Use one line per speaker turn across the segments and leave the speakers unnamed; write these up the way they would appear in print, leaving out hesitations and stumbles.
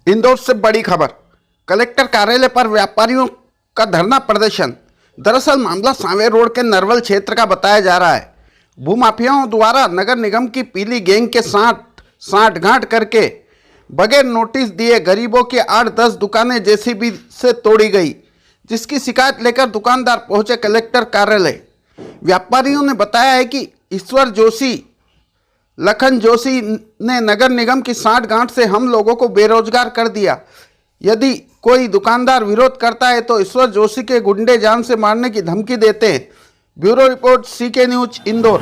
इंदौर से बड़ी खबर। कलेक्टर कार्यालय पर व्यापारियों का धरना प्रदर्शन। दरअसल मामला सांवेर रोड के नरवल क्षेत्र का बताया जा रहा है। भूमाफियाओं द्वारा नगर निगम की पीली गैंग के साथ सांठगांठ करके बगैर नोटिस दिए गरीबों की 8-10 दुकानें जेसीबी से तोड़ी गई, जिसकी शिकायत लेकर दुकानदार पहुंचे कलेक्टर कार्यालय। व्यापारियों ने बताया है कि ईश्वर जोशी, लखन जोशी ने नगर निगम की सांठगांठ से हम लोगों को बेरोजगार कर दिया। यदि कोई दुकानदार विरोध करता है तो ईश्वर जोशी के गुंडे जान से मारने की धमकी देते हैं। Bureau report, CK news, Indore.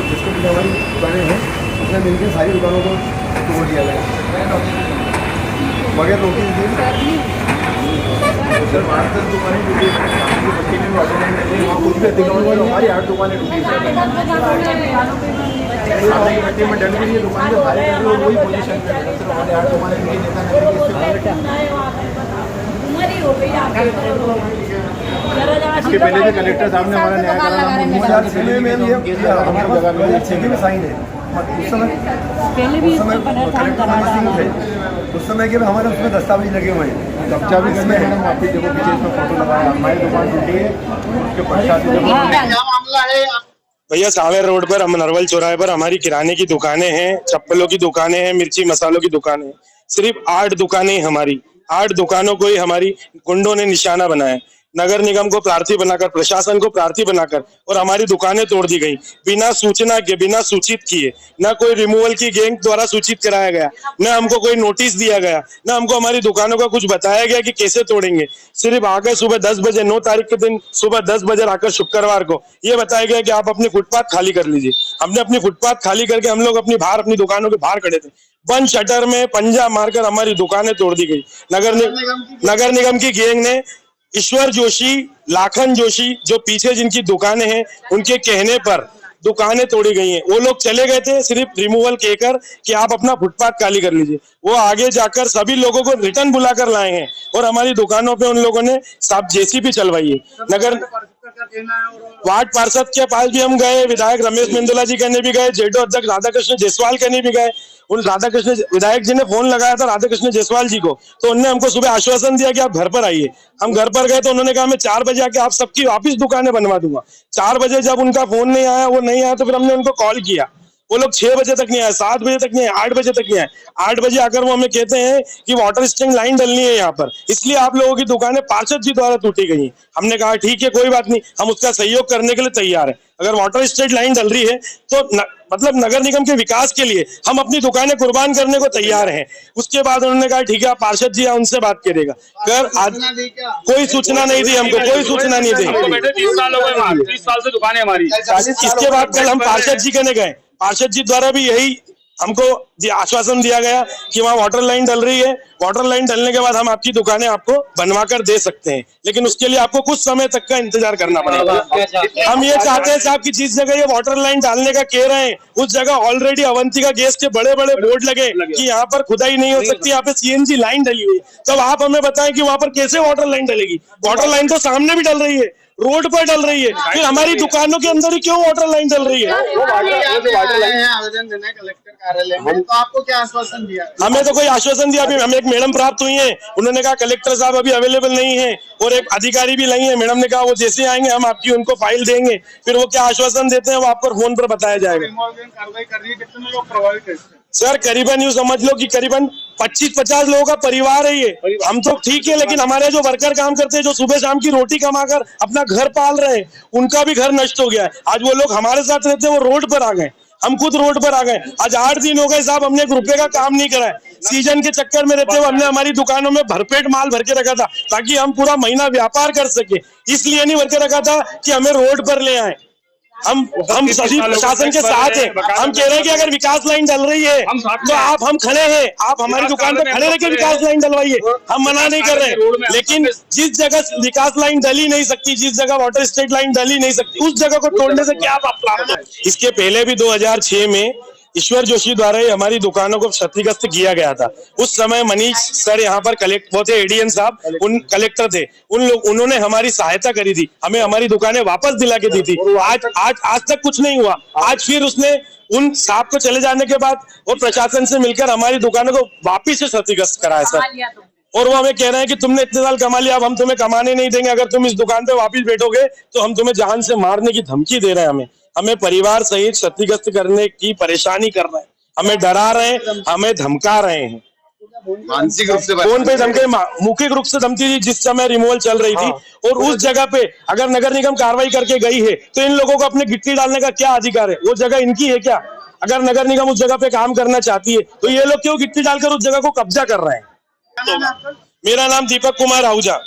जिसको भी हमारी दुकानें हैं उसने मिलकर सारी दुकानों को तोड़ दिया गया बगैर नोटिस दिए। सर 8-10 दुकानें टूटी, बच्चे भी ऑर्डर नहीं, वहाँ कुछ भी हमारी 8 दुकानें टूटी। बच्चे में डर भी दुकान के भारी कर वही पोजीशन में है। सर हमारे 8 दुकानें टूटी, इसके पहले भी कलेक्टर साहब ने हमारा न्याय कराना साइन है। उस समय उस समय के हमारे उसमें दस्तावेज लगे हुए हैं। कब्जा भी इसमें है, आप देखो पीछे इसमें फोटो लगाया, हमारी दुकान टूटी है। उसके पश्चात क्या मामला है
भैया? सांवेर रोड पर हम नरवल चौराहे पर हमारी किराने की दुकानें हैं, चप्पलों की दुकानें हैं, मिर्ची मसालों की दुकानें हैं। सिर्फ 8 दुकानें हमारी 8 दुकानों को ही हमारी गुंडों ने निशाना बनाया। नगर निगम को प्रार्थी बनाकर, प्रशासन को प्रार्थी बनाकर और हमारी दुकानें तोड़ दी गई बिना सूचना के, बिना सूचित किए। न कोई रिमूवल की गैंग द्वारा सूचित कराया गया, न हमको कोई नोटिस दिया गया, न हमको हमारी दुकानों का कुछ बताया गया कि कैसे तोड़ेंगे। सिर्फ आकर सुबह 10 बजे 9 तारीख के दिन सुबह 10 बजे आकर शुक्रवार को ये बताया गया कि आप अपनी फुटपाथ खाली कर लीजिए। हमने अपनी फुटपाथ खाली करके हम लोग अपनी दुकानों के बाहर खड़े थे। बंद शटर में पंजा मारकर हमारी दुकानें तोड़ दी गई। नगर निगम की गैंग ने ईश्वर जोशी, लाखन जोशी, जो पीछे जिनकी दुकानें हैं, उनके कहने पर दुकानें तोड़ी गई हैं। वो लोग चले गए थे सिर्फ रिमूवल कहकर कि आप अपना फुटपाथ खाली कर लीजिए। वो आगे जाकर सभी लोगों को रिटर्न बुलाकर लाए हैं और हमारी दुकानों पे उन लोगों ने सब जेसीबी चलवाई है। नगर वार्ड पार्षद के पास भी हम गए, विधायक रमेश मेंदोला जी कहने भी गए, जेडो अध्यक्ष राधाकृष्ण जायसवाल कहने भी गए। उन राधाकृष्ण विधायक जी ने फोन लगाया था राधाकृष्ण जायसवाल जी को, तो उन्होंने हमको सुबह आश्वासन दिया कि आप घर पर आइए। हम घर पर गए तो उन्होंने कहा मैं 4 बजे आके आप सबकी वापिस दुकानें बनवा दूंगा। 4 बजे जब उनका फोन नहीं आया, वो नहीं आया, तो फिर हमने उनको कॉल किया। वो लोग 6 बजे तक नहीं आए, 7 बजे तक नहीं आए, 8 बजे तक नहीं आए। 8 बजे आकर वो हमें कहते हैं कि वाटर स्टैंड लाइन डलनी है यहाँ पर, इसलिए आप लोगों की दुकानें पार्षद जी द्वारा टूटी गई हैं। हमने कहा ठीक है, कोई बात नहीं, हम उसका सहयोग करने के लिए तैयार है। अगर वाटर स्टैंड लाइन डल रही है तो मतलब नगर निगम के विकास के लिए हम अपनी दुकानें कुर्बान करने को तैयार हैं। उसके बाद उन्होंने कहा ठीक है, पार्षद जी उनसे बात करेगा। आज कोई सूचना नहीं दी, हमको कोई सूचना नहीं दी।
30 साल से दुकानें हमारी।
इसके बाद कल हम पार्षद जी कहने गए, पार्षद जी द्वारा भी यही हमको आश्वासन दिया गया कि वहाँ वाटर लाइन डल रही है, वाटर लाइन डलने के बाद हम आपकी दुकानें आपको बनवा कर दे सकते हैं, लेकिन उसके लिए आपको कुछ समय तक का इंतजार करना पड़ेगा। हम ये चाहते हैं साहब कि जिस जगह ये वाटर लाइन डालने का कह रहे हैं उस जगह ऑलरेडी अवंतिका गैस के बड़े बड़े बोर्ड लगे कि यहाँ पर खुदाई नहीं हो सकती, यहाँ पे सीएनजी लाइन डली हुई। तब आप हमें बताएं कि वहाँ पर कैसे वाटर लाइन डलेगी? वाटर लाइन तो सामने भी डल रही है, रोड पर डल रही है, फिर हमारी दुकानों के अंदर ही क्यों वाटर लाइन डल रही है?
आवेदन देना है कलेक्टर कार्यालय में, तो आपको क्या आश्वासन दिया?
हमें तो कोई आश्वासन दिया। अभी हमें एक मैडम प्राप्त हुई है, उन्होंने कहा कलेक्टर साहब अभी अवेलेबल नहीं है, और एक अधिकारी भी नहीं है। मैडम ने कहा वो जैसे आएंगे हम आपकी उनको फाइल देंगे, फिर वो क्या आश्वासन देते हैं वो आपको फोन पर बताया जाएगा।
कार्रवाई कर रही है, कितने लोग प्रभावित है?
सर करीबन यूँ समझ लो कि करीबन 25-50 लोगों का परिवार है ये। हम तो ठीक है, लेकिन हमारे जो वर्कर काम करते हैं, जो सुबह शाम की रोटी कमाकर अपना घर पाल रहे हैं, उनका भी घर नष्ट हो गया है। आज वो लोग हमारे साथ रहते हैं, वो रोड पर आ गए, हम खुद रोड पर आ गए। आज 8 दिन हो गए साहब, हमने 1 रुपए का काम नहीं करा है। सीजन के चक्कर में रहते हुए हमने हमारी दुकानों में भरपेट माल भर के रखा था ताकि हम पूरा महीना व्यापार कर सके, इसलिए नहीं भर के रखा था कि हमें रोड पर ले आए। हम सभी प्रशासन के साथ हैं। हम कह रहे हैं कि अगर विकास लाइन डल रही है तो हम खड़े हैं, आप हमारी दुकान पे खड़े रह के विकास लाइन डलवाइए, हम मना नहीं कर रहे हैं। लेकिन जिस जगह विकास लाइन डली नहीं सकती, जिस जगह वाटर स्टेट लाइन डली नहीं सकती, उस जगह को तोड़ने से क्या प्राप्त है? इसके पहले भी 2006 में ईश्वर जोशी द्वारा ही हमारी दुकानों को क्षतिग्रस्त किया गया था। उस समय मनीष सर यहाँ पर वो थे एडीएम साहब, उन कलेक्टर थे, उन्होंने हमारी सहायता करी थी, हमें हमारी दुकानें वापस दिला के दी थी। आज तक कुछ नहीं हुआ। आज फिर उसने उन साहब को चले जाने के बाद वो प्रशासन से मिलकर हमारी दुकानों को वापिस से क्षतिग्रस्त कराया सर। और वो हमें कह रहे हैं कि तुमने इतने साल कमा लिया, अब हम तुम्हें कमाने नहीं देंगे, अगर तुम इस दुकान पे वापिस बैठोगे तो हम तुम्हें जान से मारने की धमकी दे रहे हैं। हमें परिवार सहित क्षतिग्रस्त करने की परेशानी कर रहे हैं, हमें डरा रहे हैं, हमें धमका रहे हैं।
मानसिक रूप से
फोन पे धमके, मौखिक रूप से धमकी दी जिस समय रिमूवल चल रही थी। और उस जगह पे अगर नगर निगम कार्रवाई करके गई है तो इन लोगों को अपने गिट्टी डालने का क्या अधिकार है? वो जगह इनकी है क्या? अगर नगर निगम उस जगह पे काम करना चाहती है तो ये लोग क्यों गिट्टी डालकर उस जगह को कब्जा कर रहे हैं? मेरा नाम दीपक कुमार आहूजा।